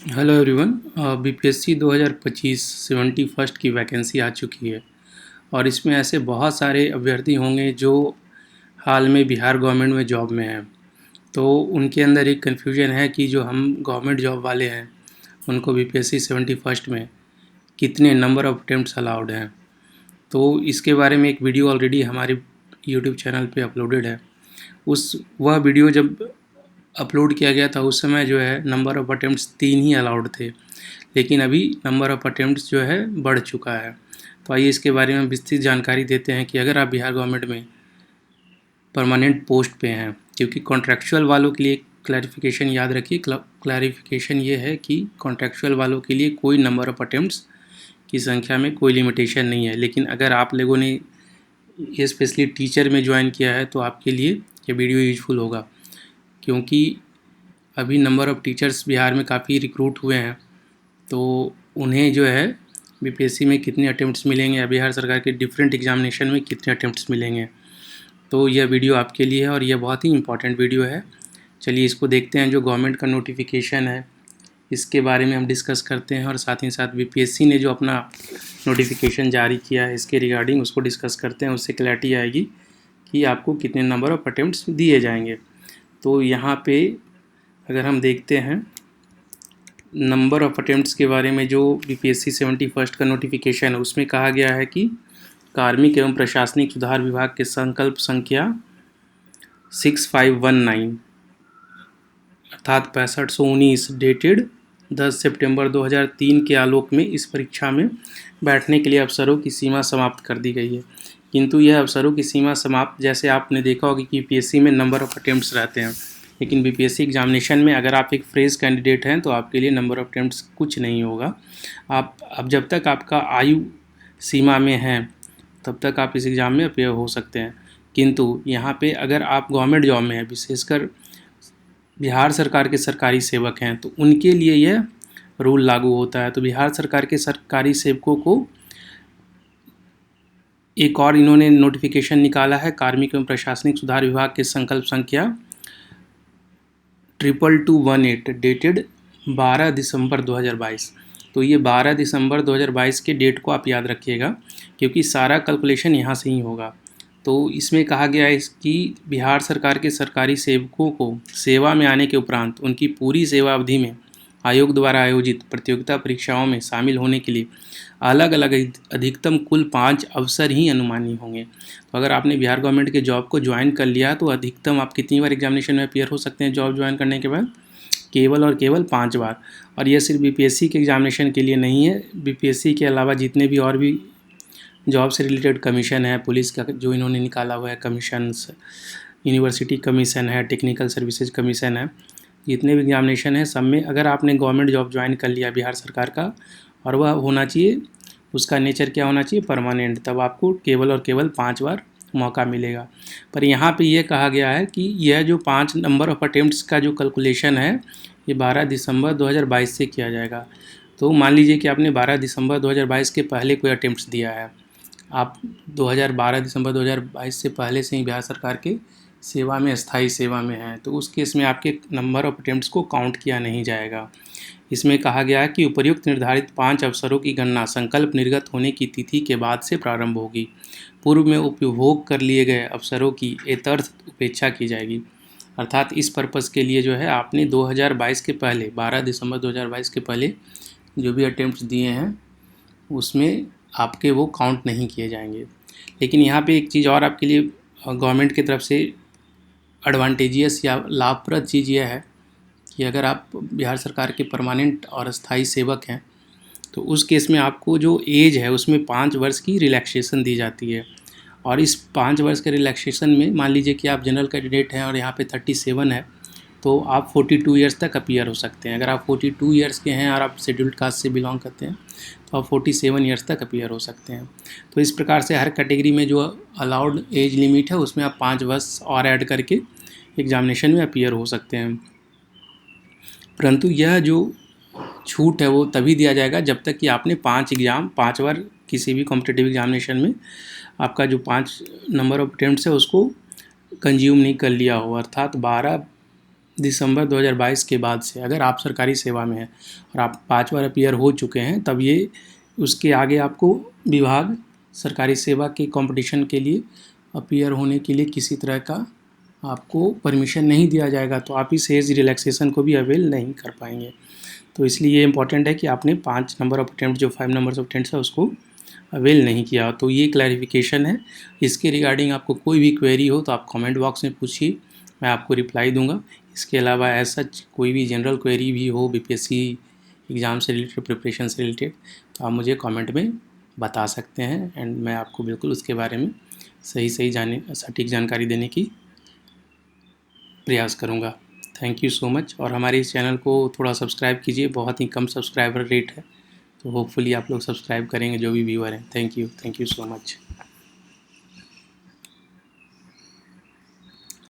Hello everyone. BPSC 2025 71 की vacancy आ चुकी है और इसमें ऐसे बहुत सारे अभ्यर्थी होंगे जो हाल में बिहार गवर्नमेंट में जॉब में हैं। तो उनके अंदर एक कन्फ्यूजन है कि जो हम गवर्नमेंट जॉब वाले हैं उनको बीपीएससी 71 में कितने नंबर ऑफ अटेम्प्ट्स अलाउड हैं। तो इसके बारे में एक वीडियो ऑलरेडी हमारे यूट्यूब चैनल पे अपलोडेड है। वह वीडियो जब अपलोड किया गया था उस समय जो है number of attempts 3 he allowed थे, लेकिन अभी नंबर ऑफ़ अटेम्प्ट्स जो है बढ़ चुका है। तो आइए इसके बारे में विस्तृत जानकारी देते हैं कि अगर आप बिहार गवर्नमेंट में परमानेंट पोस्ट पे हैं, क्योंकि कॉन्ट्रैक्चुअल वालों के लिए क्लैरिफिकेशन याद रखिए, क्लैरिफिकेशन ये है कि कॉन्ट्रैक्चुअल वालों के लिए कोई नंबर ऑफ़ अटेम्प्ट्स की संख्या में कोई लिमिटेशन नहीं है। लेकिन अगर आप लोगों ने ये स्पेशली टीचर में ज्वाइन किया है तो आपके लिए ये वीडियो यूजफुल होगा, क्योंकि अभी नंबर ऑफ़ टीचर्स बिहार में काफ़ी रिक्रूट हुए हैं। तो उन्हें जो है बीपीएससी में कितने अटेम्प्ट्स मिलेंगे या बिहार सरकार के डिफरेंट एग्जामिनेशन में कितने अटेम्प्ट्स मिलेंगे। तो यह वीडियो आपके लिए है और यह बहुत ही इम्पॉर्टेंट वीडियो है। चलिए इसको देखते हैं। जो गवर्नमेंट का नोटिफिकेशन है इसके बारे में हम डिस्कस करते हैं और साथ ही साथ बीपीएससी ने जो अपना नोटिफिकेशन जारी किया है इसके रिगार्डिंग उसको डिस्कस करते हैं। उससे क्लैरिटी आएगी कि आपको कितने नंबर ऑफ़ अटेम्प्ट्स दिए जाएंगे। तो यहाँ पे अगर हम देखते हैं नंबर ऑफ़ अटेम्प्ट्स के बारे में, जो बीपीएससी 71 का नोटिफिकेशन है उसमें कहा गया है कि कार्मिक एवं प्रशासनिक सुधार विभाग के संकल्प संख्या 6519 अर्थात 6519 डेटेड 10 सितंबर 2003 के आलोक में इस परीक्षा में बैठने के लिए अवसरों की सीमा समाप्त कर दी गई है। किंतु यह अवसरों की सीमा समाप्त, जैसे आपने देखा होगा कि यूपीएससी में नंबर ऑफ़ अटेम्प्ट्स रहते हैं, लेकिन बीपीएससी एग्जामिनेशन में अगर आप एक फ्रेश कैंडिडेट हैं तो आपके लिए नंबर ऑफ़ अटेम्प्ट्स कुछ नहीं होगा। आप अब जब तक आपका आयु सीमा में है तब तक आप इस एग्ज़ाम में अपेयर हो सकते हैं। किंतु यहाँ पे अगर आप गवर्नमेंट जॉब में हैं, विशेषकर बिहार सरकार के सरकारी सेवक हैं, तो उनके लिए यह रूल लागू होता है। तो बिहार सरकार के सरकारी सेवकों को एक और इन्होंने नोटिफिकेशन निकाला है, कार्मिक एवं प्रशासनिक सुधार विभाग के संकल्प संख्या 22218 डेटेड 12 दिसंबर 2022। तो ये 12 दिसंबर 2022 के डेट को आप याद रखिएगा, क्योंकि सारा कैलकुलेशन यहाँ से ही होगा। तो इसमें कहा गया है कि बिहार सरकार के सरकारी सेवकों को सेवा में आने के उपरांत उनकी पूरी सेवा अवधि में आयोग द्वारा आयोजित प्रतियोगिता परीक्षाओं में शामिल होने के लिए अलग अलग अधिकतम कुल 5 अवसर ही अनुमानीय होंगे। तो अगर आपने बिहार गवर्नमेंट के जॉब को ज्वाइन कर लिया तो अधिकतम आप कितनी बार एग्जामिनेशन में अपियर हो सकते हैं जॉब ज्वाइन करने के बाद? केवल और केवल 5 बार। और यह सिर्फ बीपीएससी के एग्जामिनेशन के लिए नहीं है, बीपीएससी के अलावा जितने भी और भी जॉब से रिलेटेड कमीशन है, पुलिस का जो इन्होंने निकाला हुआ है कमीशंस, यूनिवर्सिटी कमीशन है, टेक्निकल सर्विसेज कमीशन है, जितने भी एग्जामिनेशन है सब में अगर आपने गवर्नमेंट जॉब ज्वाइन कर लिया बिहार सरकार का, और वह होना चाहिए, उसका नेचर क्या होना चाहिए, परमानेंट, तब आपको केवल और केवल 5 बार मौका मिलेगा। पर यहाँ पे ये कहा गया है कि यह जो 5 नंबर ऑफ़ अटेम्प्ट्स का जो कैलकुलेशन है ये 12 दिसंबर 2022 से किया जाएगा। तो मान लीजिए कि आपने 12 दिसंबर 2022 के पहले कोई अटेम्प्ट्स दिया है, आप 12 दिसंबर 2022 से पहले से ही बिहार सरकार के सेवा में, स्थायी सेवा में हैं, तो उस केस में आपके नंबर ऑफ़ अटेम्प्ट्स को काउंट किया नहीं जाएगा। इसमें कहा गया है कि उपर्युक्त निर्धारित 5 अवसरों की गणना संकल्प निर्गत होने की तिथि के बाद से प्रारंभ होगी। पूर्व में उपभोग कर लिए गए अवसरों की यथार्थ उपेक्षा की जाएगी। अर्थात इस पर्पज़ के लिए जो है आपने 2022 के पहले, 12 दिसंबर 2022 के पहले जो भी अटेम्प्ट्स दिए हैं उसमें आपके वो काउंट नहीं किए जाएंगे। लेकिन यहाँ पे एक चीज़ और आपके लिए गवर्नमेंट की तरफ से एडवांटेजियस या लाभप्रद चीज़ यह है कि अगर आप बिहार सरकार के परमानेंट और स्थायी सेवक हैं तो उस केस में आपको जो एज है उसमें 5 वर्ष की रिलैक्सेशन दी जाती है। और इस 5 वर्ष के रिलैक्सेशन में मान लीजिए कि आप जनरल कैंडिडेट हैं और यहाँ पे 37 है, तो आप 42 ईयर्स तक अपीयर हो सकते हैं। अगर आप 42 ईयर्स के हैं और आप शेड्यूल्ड कास्ट से बिलोंग करते हैं तो आप 47 ईयर्स तक अपीयर हो सकते हैं। तो इस प्रकार से हर कैटेगरी में जो अलाउड एज लिमिट है उसमें आप 5 वर्ष और ऐड करके एग्जामिनेशन में अपीयर हो सकते हैं। परंतु यह जो छूट है वो तभी दिया जाएगा जब तक कि आपने 5 बार किसी भी कॉम्पिटिटिव एग्जामिनेशन में आपका जो 5 नंबर ऑफ अटेम्प्ट्स है उसको कंज्यूम नहीं कर लिया हो। अर्थात 12 दिसंबर 2022 के बाद से अगर आप सरकारी सेवा में हैं और आप 5 बार अपीयर हो चुके हैं, तब ये उसके आगे आपको विभाग सरकारी सेवा के कंपटीशन के लिए अपीयर होने के लिए किसी तरह का आपको परमिशन नहीं दिया जाएगा, तो आप इस एज रिलैक्सेशन को भी अवेल नहीं कर पाएंगे। तो इसलिए ये इंपॉर्टेंट है कि आपने 5 नंबर ऑफ अटेम्प्ट जो 5 नंबर्स ऑफ अटेम्प्ट्स है उसको अवेल नहीं किया। तो ये क्लैरिफिकेशन है। इसके रिगार्डिंग आपको कोई भी क्वेरी हो तो आप कमेंट बॉक्स में पूछिए, मैं आपको रिप्लाई दूंगा। इसके अलावा एज सच कोई भी जनरल क्वेरी भी हो बीपीएससी एग्ज़ाम से रिलेटेड, प्रिपरेशन से रिलेटेड, तो आप मुझे कमेंट में बता सकते हैं एंड मैं आपको बिल्कुल उसके बारे में सटीक जानकारी देने की प्रयास करूँगा। Thank you so much. और हमारे इस चैनल को थोड़ा सब्सक्राइब कीजिए, बहुत ही कम सब्सक्राइबर रेट है, तो होपफुली आप लोग सब्सक्राइब करेंगे जो भी व्यूअर हैं। Thank you so much.